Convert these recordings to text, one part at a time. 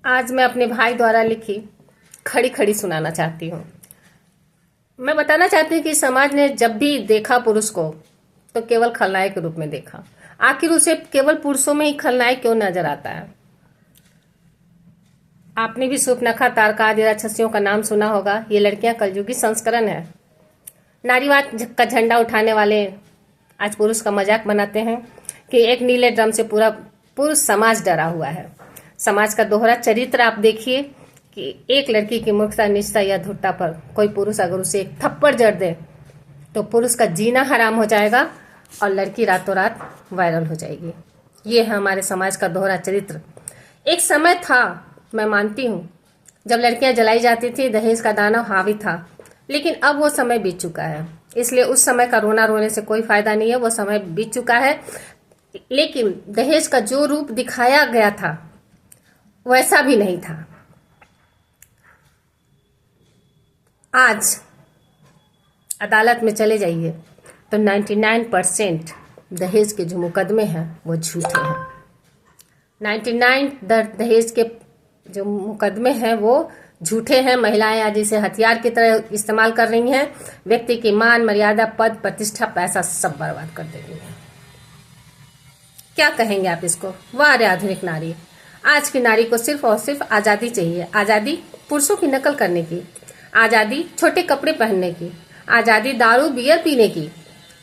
आज मैं अपने भाई द्वारा लिखी खड़ी खड़ी सुनाना चाहती हूँ। मैं बताना चाहती हूँ कि समाज ने जब भी देखा पुरुष को तो केवल खलनायक के रूप में देखा। आखिर उसे केवल पुरुषों में ही खलनायक क्यों नजर आता है? आपने भी सूर्पनखा, तारका आदि राक्षसियों का नाम सुना होगा। ये लड़कियां कलयुगी संस्करण है। नारीवाद का झंडा उठाने वाले आज पुरुष का मजाक बनाते हैं कि एक नीले ड्रम से पूरा पुरुष समाज डरा हुआ है। समाज का दोहरा चरित्र आप देखिए कि एक लड़की की मूर्खता, निष्ठा या धुरता पर कोई पुरुष अगर उसे एक थप्पड़ जड़ दे तो पुरुष का जीना हराम हो जाएगा और लड़की रातों रात वायरल हो जाएगी। ये है हमारे समाज का दोहरा चरित्र। एक समय था, मैं मानती हूँ, जब लड़कियां जलाई जाती थी, दहेज का दानव हावी था, लेकिन अब वो समय बीत चुका है। इसलिए उस समय का रोना रोने से कोई फायदा नहीं है, वो समय बीत चुका है। लेकिन दहेज का जो रूप दिखाया गया था वैसा भी नहीं था। आज अदालत में चले जाइए तो 99% दहेज के जो मुकदमे हैं वो झूठे हैं। 99 दहेज के जो मुकदमे हैं वो झूठे हैं। महिलाएं आज इसे हथियार की तरह इस्तेमाल कर रही हैं। व्यक्ति की मान, मर्यादा, पद, प्रतिष्ठा, पैसा सब बर्बाद कर दे रही हैं। क्या कहेंगे आप इसको? वाह रे आधुनिक नारी! आज की नारी को सिर्फ और सिर्फ आजादी चाहिए। आजादी पुरुषों की नकल करने की, आजादी छोटे कपड़े पहनने की, आजादी दारू बियर पीने की,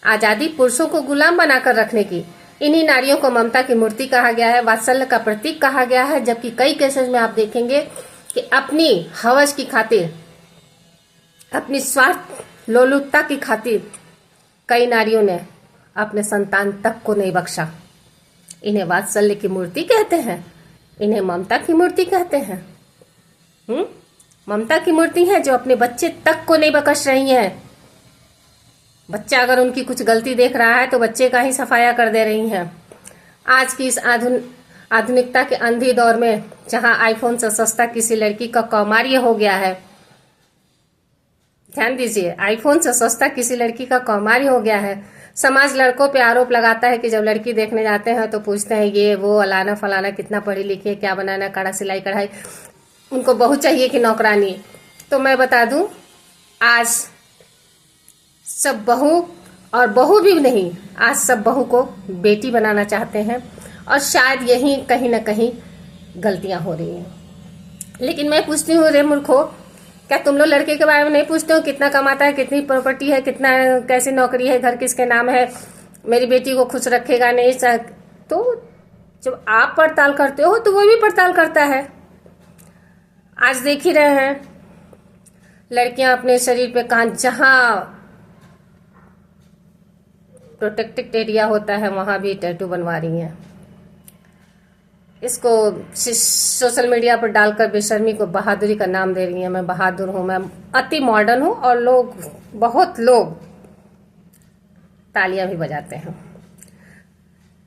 आजादी पुरुषों को गुलाम बनाकर रखने की। इन्हीं नारियों को ममता की मूर्ति कहा गया है, वात्सल्य का प्रतीक कहा गया है। जबकि कई केसेस में आप देखेंगे कि अपनी हवस की खातिर, अपनी स्वार्थ लोलुपता की खातिर कई नारियों ने अपने संतान तक को नहीं बख्शा। इन्हें वात्सल्य की मूर्ति कहते हैं, इन्हें ममता की मूर्ति कहते हैं। ममता की मूर्ति है जो अपने बच्चे तक को नहीं बख्श रही है। बच्चा अगर उनकी कुछ गलती देख रहा है तो बच्चे का ही सफाया कर दे रही हैं। आज की इस आधुनिकता के अंधी दौर में, जहां आईफोन से सस्ता किसी लड़की का कौमार्य हो गया है, ध्यान दीजिए, आईफोन से सस्ता किसी लड़की का कौमार्य हो गया है। समाज लड़कों पे आरोप लगाता है कि जब लड़की देखने जाते हैं तो पूछते हैं ये वो अलाना फलाना कितना पढ़ी लिखी है, क्या बनाना, कड़ा सिलाई कढ़ाई, उनको बहू चाहिए कि नौकरानी। तो मैं बता दूं, आज सब बहू, और बहू भी नहीं, आज सब बहू को बेटी बनाना चाहते हैं। और शायद यही कहीं ना कहीं गलतियां हो रही हैं। लेकिन मैं पूछती हूँ, रे मूर्खो, क्या तुम लोग लड़के के बारे में नहीं पूछते हो? कितना कमाता है, कितनी प्रॉपर्टी है, कितना कैसी नौकरी है, घर किसके नाम है, मेरी बेटी को खुश रखेगा नहीं? तो जब आप पड़ताल करते हो तो वो भी पड़ताल करता है। आज देख ही रहे हैं, लड़कियां अपने शरीर पे जहां प्रोटेक्टेड एरिया होता है वहां भी टैटू बनवा रही हैं। इसको सोशल मीडिया पर डालकर बेशर्मी को बहादुरी का नाम दे रही हैं। मैं बहादुर हूं, मैं अति मॉडर्न हूं, और बहुत लोग तालियां भी बजाते हैं।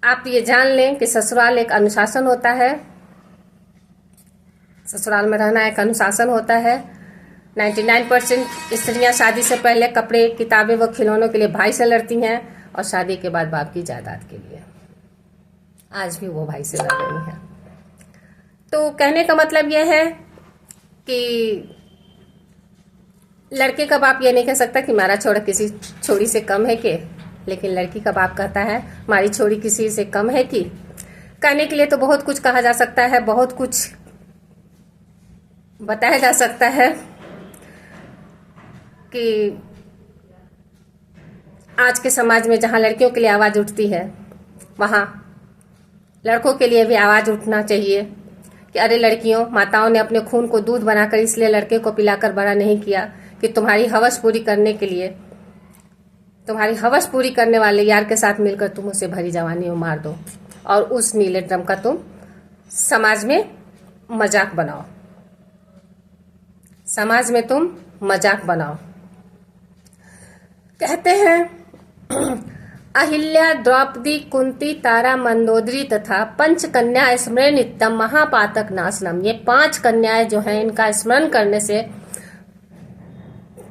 आप ये जान लें कि ससुराल एक अनुशासन होता है। ससुराल में रहना एक अनुशासन होता है। 99% स्त्रियां शादी से पहले कपड़े, किताबें व खिलौनों के लिए भाई से लड़ती हैं और शादी के बाद बाप की जायदाद के लिए। आज भी वो भाई से लड़ रही हैं। तो कहने का मतलब यह है कि लड़के का बाप ये नहीं कह सकता कि हमारा छोरा किसी छोरी से कम है कि, लेकिन लड़की का बाप कहता है हमारी छोरी किसी से कम है कि। कहने के लिए तो बहुत कुछ कहा जा सकता है, बहुत कुछ बताया जा सकता है कि आज के समाज में जहां लड़कियों के लिए आवाज उठती है, वहां लड़कों के लिए भी आवाज उठना चाहिए कि अरे लड़कियों, माताओं ने अपने खून को दूध बनाकर इसलिए लड़के को पिलाकर बड़ा नहीं किया कि तुम्हारी हवस पूरी करने के लिए, तुम्हारी हवस पूरी करने वाले यार के साथ मिलकर तुम उसे भरी जवानी में मार दो और उस नीले ड्रम का तुम समाज में मजाक बनाओ। समाज में तुम मजाक बनाओ। कहते हैं अहिल्या, द्रौपदी, कुंती, तारा, मंदोदरी तथा पंच कन्या स्मरण नित्यम महापातक नाशनम। ये 5 कन्याएं जो हैं, इनका स्मरण करने से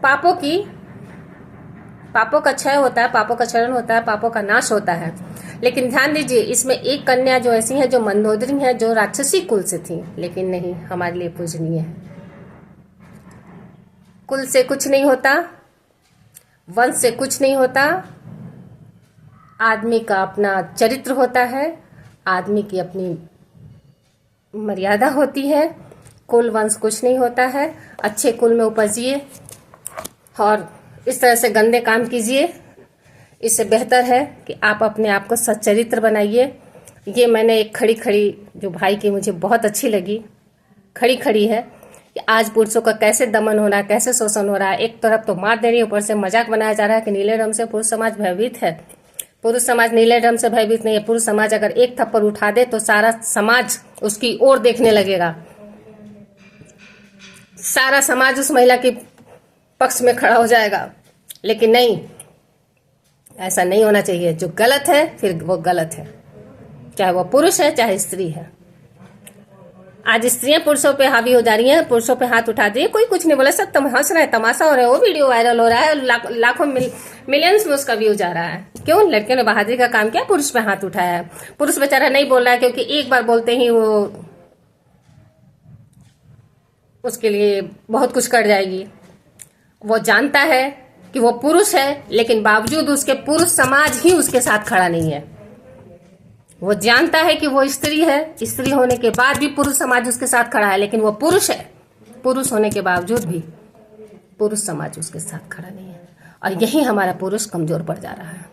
पापों का क्षय होता है, पापों का क्षरण होता है, पापों का नाश होता है। लेकिन ध्यान दीजिए, इसमें एक कन्या जो ऐसी है जो मंदोदरी है, जो राक्षसी कुल से थी, लेकिन नहीं, हमारे लिए पूजनीय है। कुल से कुछ नहीं होता, वंश से कुछ नहीं होता, आदमी का अपना चरित्र होता है, आदमी की अपनी मर्यादा होती है। कुल वंश कुछ नहीं होता है। अच्छे कुल में उपजिए और इस तरह से गंदे काम कीजिए, इससे बेहतर है कि आप अपने आप को सच्चरित्र बनाइए। ये मैंने एक खड़ी खड़ी जो भाई की मुझे बहुत अच्छी लगी, खड़ी खड़ी है कि आज पुरुषों का कैसे दमन हो रहा है, कैसे शोषण हो रहा है। एक तरफ तो मार दे रही है, ऊपर से मजाक बनाया जा रहा है कि नीले रंग से पुरुष समाज भयभीत है। पुरुष समाज नीले रंग से भयभीत नहीं है। पुरुष समाज अगर एक थप्पड़ उठा दे तो सारा समाज उसकी ओर देखने लगेगा, सारा समाज उस महिला के पक्ष में खड़ा हो जाएगा। लेकिन नहीं, ऐसा नहीं होना चाहिए। जो गलत है फिर वो गलत है, चाहे वो पुरुष है चाहे स्त्री है। आज स्त्रियां पुरुषों पे हावी हो जा रही हैं, पुरुषों पे हाथ उठा दिए, कोई कुछ नहीं बोला, सब हंस रहे हैं, तमाशा हो रहा है, वो वीडियो वायरल हो रहा है, लाखों मिलियंस में उसका व्यू जा रहा है। क्यों? लड़के ने बहादुरी का काम किया, पुरुष पे हाथ उठाया है। पुरुष बेचारा नहीं बोल रहा है, क्योंकि एक बार बोलते ही वो उसके लिए बहुत कुछ कर जाएगी। वो जानता है कि वो पुरुष है, लेकिन बावजूद उसके पुरुष समाज ही उसके साथ खड़ा नहीं है। वो जानता है कि वो स्त्री है, स्त्री होने के बाद भी पुरुष समाज उसके साथ खड़ा है, लेकिन वो पुरुष है, पुरुष होने के बावजूद भी पुरुष समाज उसके साथ खड़ा नहीं है। और यही हमारा पुरुष कमजोर पड़ जा रहा है,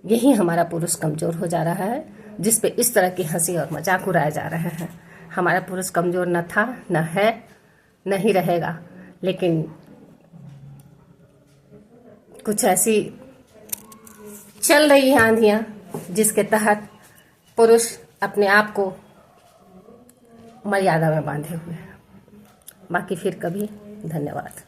यही हमारा पुरुष कमजोर हो जा रहा है, जिस पे इस तरह की हंसी और मजाक उड़ाए जा रहे हैं। हमारा पुरुष कमजोर न था, न है, न ही रहेगा। लेकिन कुछ ऐसी चल रही है आंधियां जिसके तहत पुरुष अपने आप को मर्यादा में बांधे हुए हैं। बाकी फिर कभी। धन्यवाद।